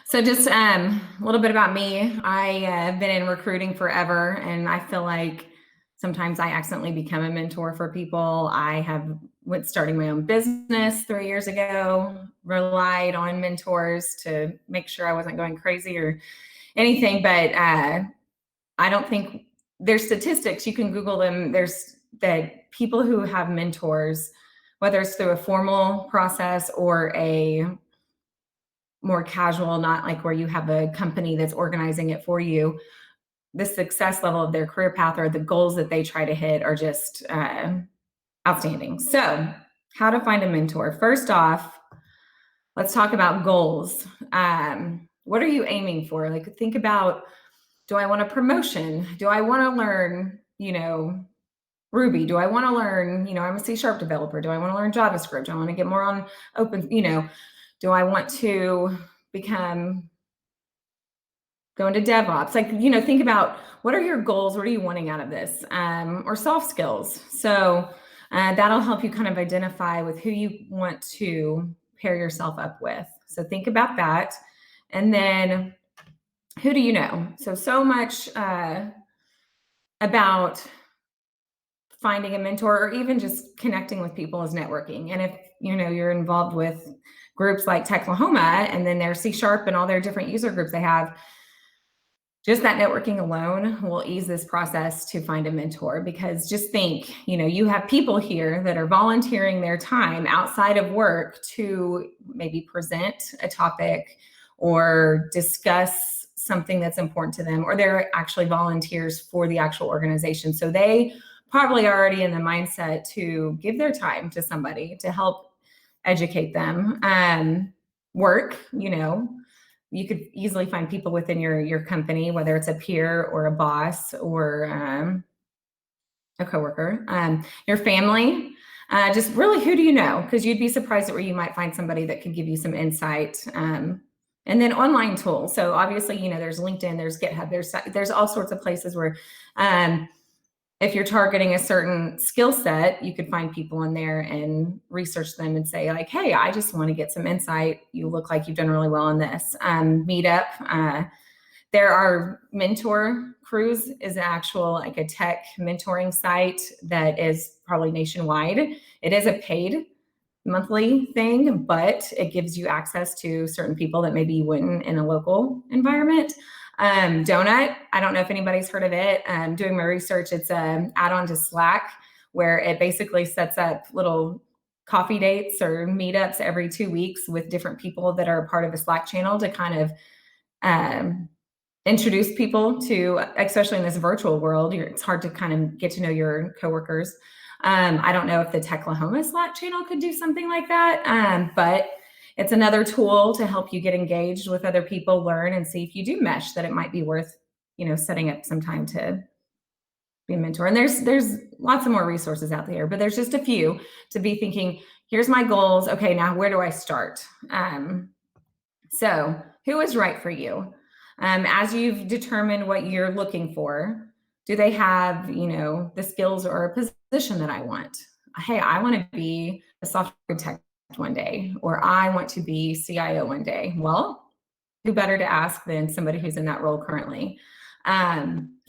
So just a little bit about me. I have been in recruiting forever, and I feel like sometimes I accidentally become a mentor for people. I have went starting my own business 3 years ago, relied on mentors to make sure I wasn't going crazy or anything. But I don't think there's statistics. You can Google them. There's that people who have mentors, whether it's through a formal process or a more casual, not like where you have a company that's organizing it for you, the success level of their career path or the goals that they try to hit are just outstanding. So, how to find a mentor? First off, let's talk about goals. What are you aiming for? Like, think about, do I want a promotion? Do I want to learn, Ruby? Do I want to learn, I'm a C# developer. Do I want to learn JavaScript? Do I want to get more on open, do I want to go into DevOps? Like, think about, what are your goals? What are you wanting out of this? Or soft skills. So that'll help you kind of identify with who you want to pair yourself up with. So think about that. And then, who do you know? So much about finding a mentor or even just connecting with people is networking. And if you're involved with groups like Techlahoma, and then their C# and all their different user groups they have, just that networking alone will ease this process to find a mentor. Because just think, you have people here that are volunteering their time outside of work to maybe present a topic or discuss something that's important to them, or they're actually volunteers for the actual organization. So they probably are already in the mindset to give their time to somebody to help educate them. Work, you could easily find people within your company, whether it's a peer or a boss or a coworker, your family. Just really, who do you know? Because you'd be surprised at where you might find somebody that could give you some insight. And then online tools. So obviously, there's LinkedIn, there's GitHub, there's all sorts of places where if you're targeting a certain skill set, you could find people in there and research them and say, like, hey, I just want to get some insight. You look like you've done really well in this. Meetup. There are mentor crews is actual like a tech mentoring site that is probably nationwide. It is a paid monthly thing, but it gives you access to certain people that maybe you wouldn't in a local environment. Donut, I don't know if anybody's heard of it. Doing my research, it's an add-on to Slack where it basically sets up little coffee dates or meetups every 2 weeks with different people that are a part of a Slack channel to kind of introduce people to, especially in this virtual world, it's hard to kind of get to know your coworkers. I don't know if the Techlahoma Slack channel could do something like that, but it's another tool to help you get engaged with other people, learn, and see if you do mesh, that it might be worth, setting up some time to be a mentor. And there's lots of more resources out there, but there's just a few to be thinking, here's my goals. Okay, now where do I start? So who is right for you? As you've determined what you're looking for, do they have, the skills or a position that I want? Hey, I want to be a software architect one day, or I want to be CIO one day. Well, who better to ask than somebody who's in that role currently?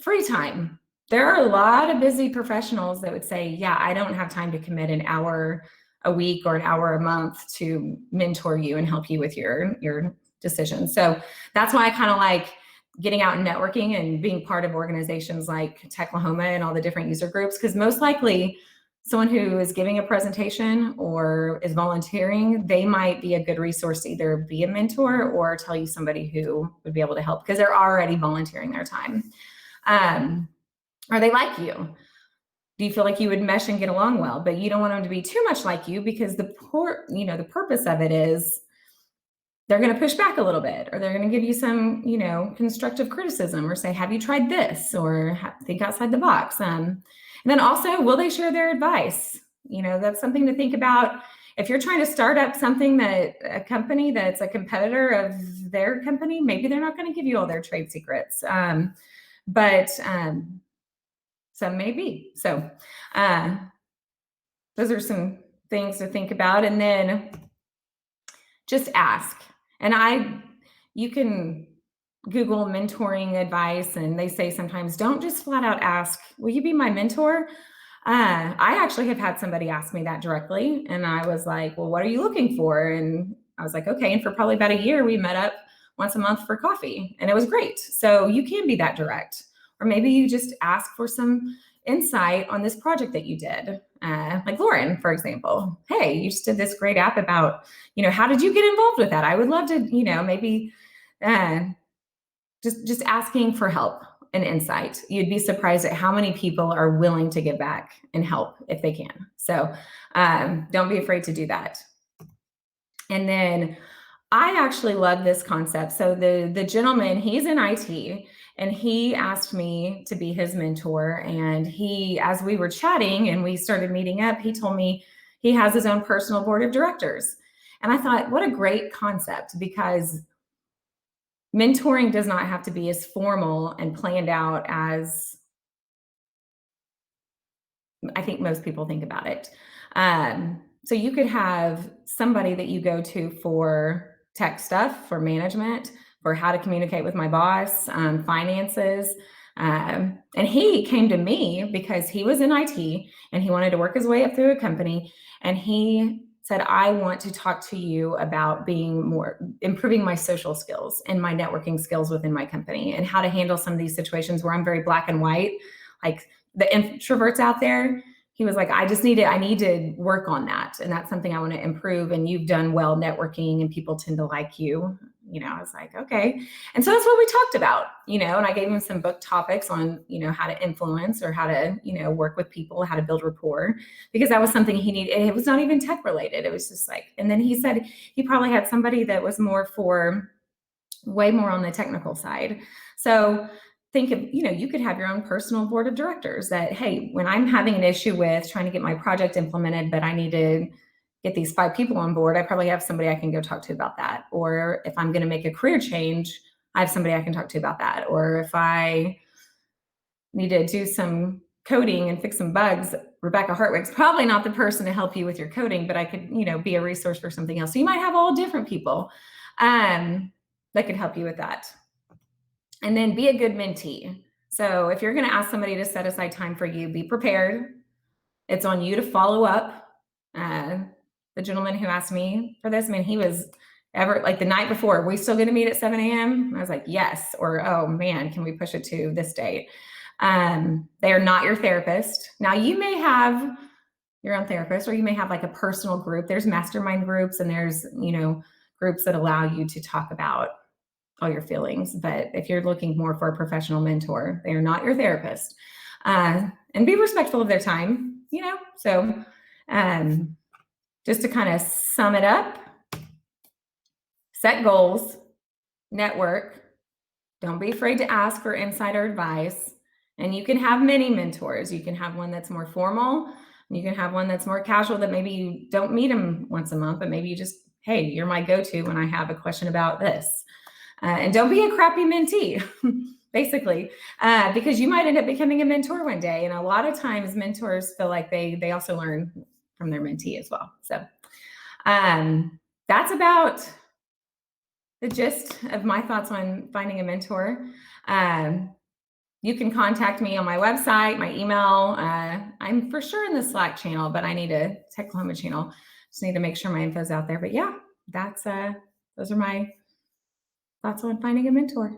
Free time. There are a lot of busy professionals that would say, yeah, I don't have time to commit an hour a week or an hour a month to mentor you and help you with your decisions. So that's why I kind of like getting out and networking and being part of organizations like Techlahoma and all the different user groups, because most likely someone who is giving a presentation or is volunteering, they might be a good resource to either be a mentor or tell you somebody who would be able to help because they're already volunteering their time. Are they like you? Do you feel like you would mesh and get along well, but you don't want them to be too much like you, because the purpose of it is they're going to push back a little bit, or they're going to give you some, constructive criticism, or say, have you tried this, or think outside the box. And then also, will they share their advice? That's something to think about. If you're trying to start up something that a company that's a competitor of their company, maybe they're not going to give you all their trade secrets. But some maybe. So those are some things to think about. And then just ask. And you can Google mentoring advice, and they say sometimes don't just flat out ask, will you be my mentor? I actually have had somebody ask me that directly, and I was like, well, what are you looking for? And I was like, okay. And for probably about a year, we met up once a month for coffee, and it was great. So you can be that direct. Or maybe you just ask for some insight on this project that you did. Like Lauren, for example. Hey, you just did this great app about, how did you get involved with that? I would love to, maybe uh, just asking for help and insight. You'd be surprised at how many people are willing to give back and help if they can. So don't be afraid to do that. And then I actually love this concept. So the gentleman, he's in IT, and he asked me to be his mentor. And as we were chatting and we started meeting up, he told me he has his own personal board of directors. And I thought, what a great concept, because mentoring does not have to be as formal and planned out as I think most people think about it. So you could have somebody that you go to for tech stuff, for management, for how to communicate with my boss, finances. And he came to me because he was in IT and he wanted to work his way up through a company. And he said, I want to talk to you about improving my social skills and my networking skills within my company, and how to handle some of these situations where I'm very black and white, like the introverts out there. He was like, I need to work on that. And that's something I want to improve. And you've done well networking and people tend to like you. I was like, okay. And so that's what we talked about, and I gave him some book topics on, how to influence, or how to, work with people, how to build rapport, because that was something he needed. It was not even tech related. It was just like, and then he said he probably had somebody that was way more on the technical side. So think of, you could have your own personal board of directors that, hey, when I'm having an issue with trying to get my project implemented, but I need to get these 5 people on board, I probably have somebody I can go talk to about that. Or if I'm going to make a career change, I have somebody I can talk to about that. Or if I need to do some coding and fix some bugs, Rebecca Hartwig's probably not the person to help you with your coding, but I could, be a resource for something else. So you might have all different people that could help you with that. And then be a good mentee. So if you're going to ask somebody to set aside time for you, be prepared. It's on you to follow up. The gentleman who asked me for this, he was like the night before, we still going to meet at 7 a.m.? I was like, yes. Or, oh man, can we push it to this date? They are not your therapist. Now you may have your own therapist, or you may have like a personal group. There's mastermind groups, and there's, groups that allow you to talk about all your feelings. But if you're looking more for a professional mentor, they are not your therapist. And be respectful of their time, So just to kind of sum it up, set goals, network, don't be afraid to ask for insider advice. And you can have many mentors. You can have one that's more formal. You can have one that's more casual, that maybe you don't meet them once a month, but maybe you just, hey, you're my go-to when I have a question about this. And don't be a crappy mentee, basically, because you might end up becoming a mentor one day. And a lot of times mentors feel like they also learn from their mentee as well. So that's about the gist of my thoughts on finding a mentor. You can contact me on my website, my email. I'm for sure in the Slack channel, but I need a Techlahoma channel. Just need to make sure my info's out there. But yeah, those are my thoughts on finding a mentor.